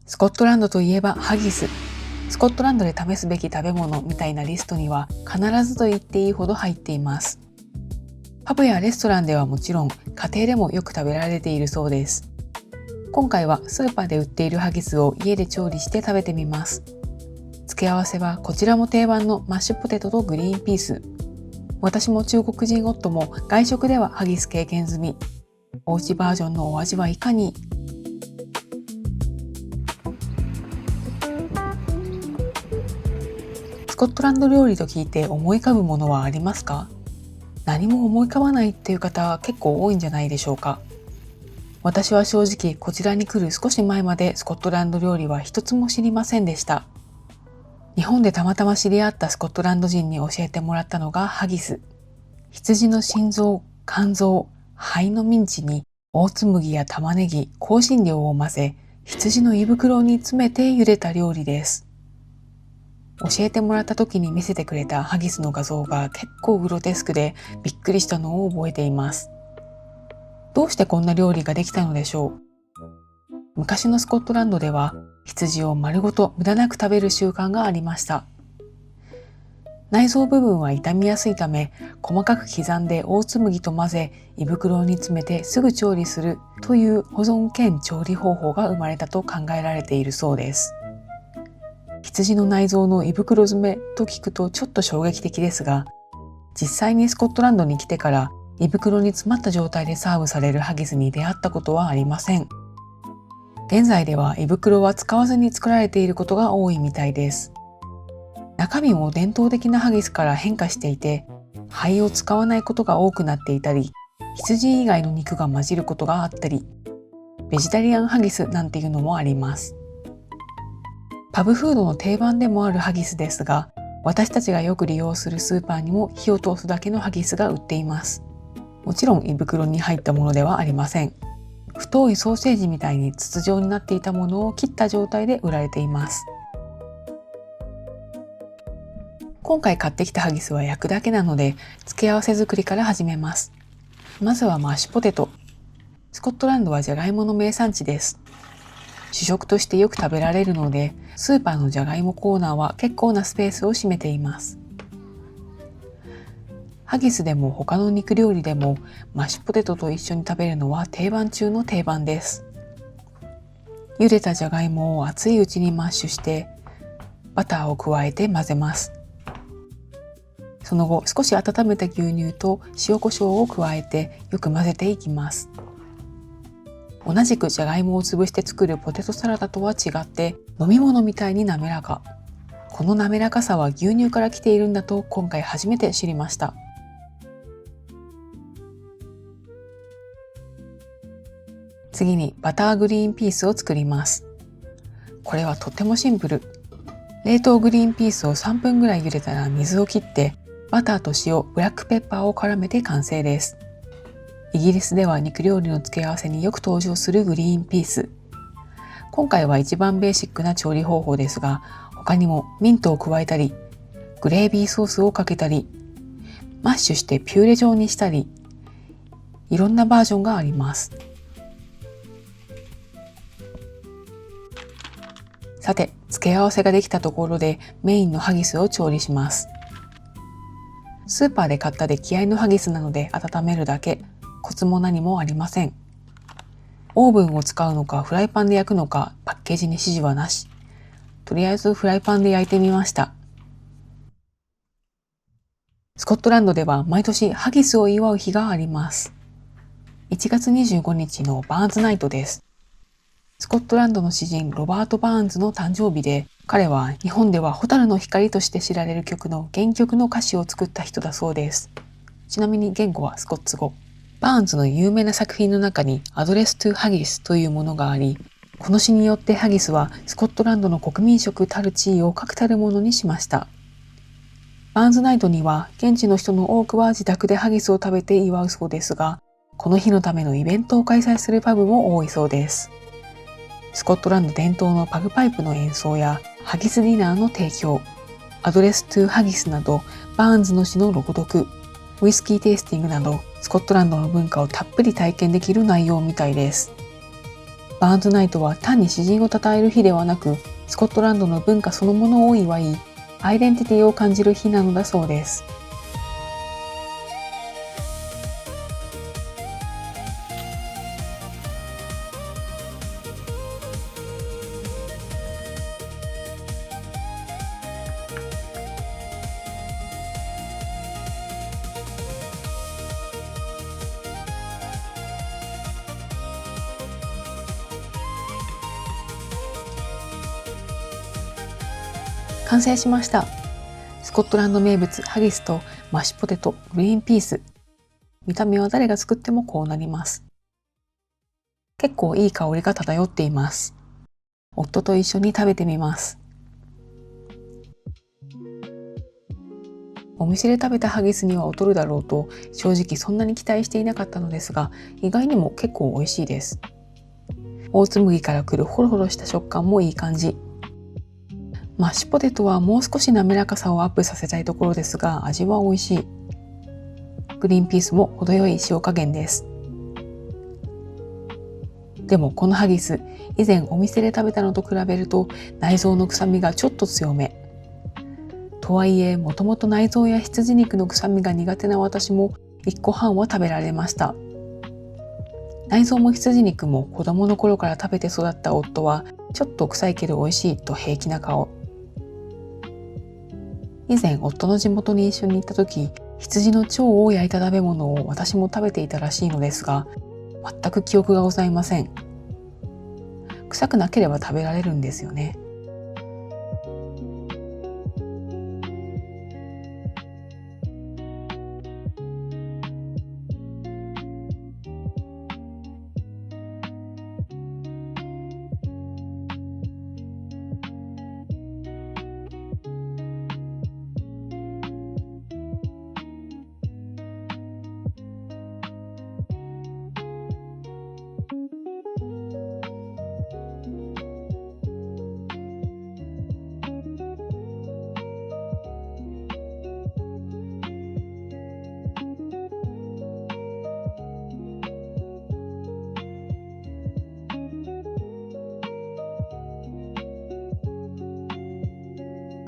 スコットランドといえばハギス。スコットランドで試すべき食べ物みたいなリストには必ずと言っていいほど入っています。パブやレストランではもちろん、家庭でもよく食べられているそうです。今回はスーパーで売っているハギスを家で調理して食べてみます。付け合わせはこちらも定番のマッシュポテトとグリーンピース。私も中国人夫も外食ではハギス経験済み。おうちバージョンのお味はいかに？スコットランド料理と聞いて思い浮かぶものはありますか？何も思い浮かばないっていう方は結構多いんじゃないでしょうか。私は正直こちらに来る少し前までスコットランド料理は一つも知りませんでした。日本でたまたま知り合ったスコットランド人に教えてもらったのがハギス。羊の心臓、肝臓、肺のミンチにオーツ麦や玉ねぎ、香辛料を混ぜ、羊の胃袋に詰めて茹でた料理です。教えてもらった時に見せてくれたハギスの画像が結構グロテスクでびっくりしたのを覚えています。どうしてこんな料理ができたのでしょう。昔のスコットランドでは羊を丸ごと無駄なく食べる習慣がありました。内臓部分は傷みやすいため、細かく刻んでオーツ麦と混ぜ、胃袋に詰めてすぐ調理するという保存兼調理方法が生まれたと考えられているそうです。羊の内臓の胃袋詰めと聞くとちょっと衝撃的ですが、実際にスコットランドに来てから胃袋に詰まった状態でサーブされるハギスに出会ったことはありません。現在では胃袋は使わずに作られていることが多いみたいです。中身も伝統的なハギスから変化していて、肺を使わないことが多くなっていたり、羊以外の肉が混じることがあったり、ベジタリアンハギスなんていうのもあります。パブフードの定番でもあるハギスですが、私たちがよく利用するスーパーにも火を通すだけのハギスが売っています。もちろん胃袋に入ったものではありません。太いソーセージみたいに筒状になっていたものを切った状態で売られています。今回買ってきたハギスは焼くだけなので、付け合わせ作りから始めます。まずはマッシュポテト。スコットランドはじゃがいもの名産地です。主食としてよく食べられるので、スーパーのじゃがいもコーナーは結構なスペースを占めています。ハギスでも他の肉料理でもマッシュポテトと一緒に食べるのは定番中の定番です。茹でたじゃがいもを熱いうちにマッシュしてバターを加えて混ぜます。その後少し温めた牛乳と塩コショウを加えてよく混ぜていきます。同じくじゃがいもを潰して作るポテトサラダとは違って飲み物みたいに滑らか。この滑らかさは牛乳から来ているんだと今回初めて知りました。次にバターグリーンピースを作ります。これはとてもシンプル。冷凍グリーンピースを3分ぐらい茹でたら水を切ってバターと塩、ブラックペッパーを絡めて完成です。イギリスでは肉料理の付け合わせによく登場するグリーンピース。今回は一番ベーシックな調理方法ですが、他にもミントを加えたり、グレービーソースをかけたり、マッシュしてピューレ状にしたり、いろんなバージョンがあります。さて、付け合わせができたところでメインのハギスを調理します。スーパーで買った出来合いのハギスなので温めるだけ、コツも何もありません。オーブンを使うのかフライパンで焼くのかパッケージに指示はなし。とりあえずフライパンで焼いてみました。スコットランドでは毎年ハギスを祝う日があります。1月25日のバーンズナイトです。スコットランドの詩人ロバート・バーンズの誕生日で、彼は日本では蛍の光として知られる曲の原曲の歌詞を作った人だそうです。ちなみに言語はスコッツ語。バーンズの有名な作品の中にアドレス・トゥ・ハギスというものがあり、この詩によってハギスはスコットランドの国民食たる地位を確たるものにしました。バーンズナイトには現地の人の多くは自宅でハギスを食べて祝うそうですが、この日のためのイベントを開催するパブも多いそうです。スコットランド伝統のパグパイプの演奏やハギスディナーの提供、アドレス・トゥ・ハギスなどバーンズの詩の朗読、ウイスキーテイスティングなどスコットランドの文化をたっぷり体験できる内容みたいです。バーンズナイトは単に詩人を称える日ではなく、スコットランドの文化そのものを祝い、アイデンティティを感じる日なのだそうです。完成しました。スコットランド名物ハギスとマッシュポテト、グリーンピース。見た目は誰が作ってもこうなります。結構いい香りが漂っています。夫と一緒に食べてみます。お店で食べたハギスには劣るだろうと正直そんなに期待していなかったのですが、意外にも結構美味しいです。オーツ麦からくるホロホロした食感もいい感じ。マッシュポテトはもう少し滑らかさをアップさせたいところですが、味は美味しい。グリーンピースも程よい塩加減です。でもこのハギス、以前お店で食べたのと比べると内臓の臭みがちょっと強め。とはいえ、もともと内臓や羊肉の臭みが苦手な私も1個半は食べられました。内臓も羊肉も子供の頃から食べて育った夫は、ちょっと臭いけど美味しいと平気な顔。以前夫の地元に一緒に行った時、羊の腸を焼いた食べ物を私も食べていたらしいのですが、全く記憶がございません。臭くなければ食べられるんですよね。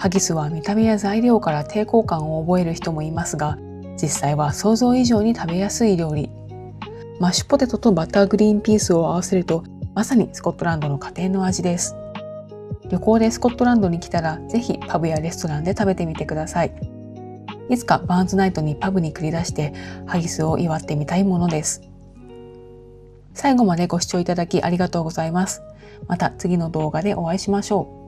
ハギスは見た目や材料から抵抗感を覚える人もいますが、実際は想像以上に食べやすい料理。マッシュポテトとバッターグリーンピースを合わせると、まさにスコットランドの家庭の味です。旅行でスコットランドに来たら、ぜひパブやレストランで食べてみてください。いつかバーンズナイトにパブに繰り出して、ハギスを祝ってみたいものです。最後までご視聴いただきありがとうございます。また次の動画でお会いしましょう。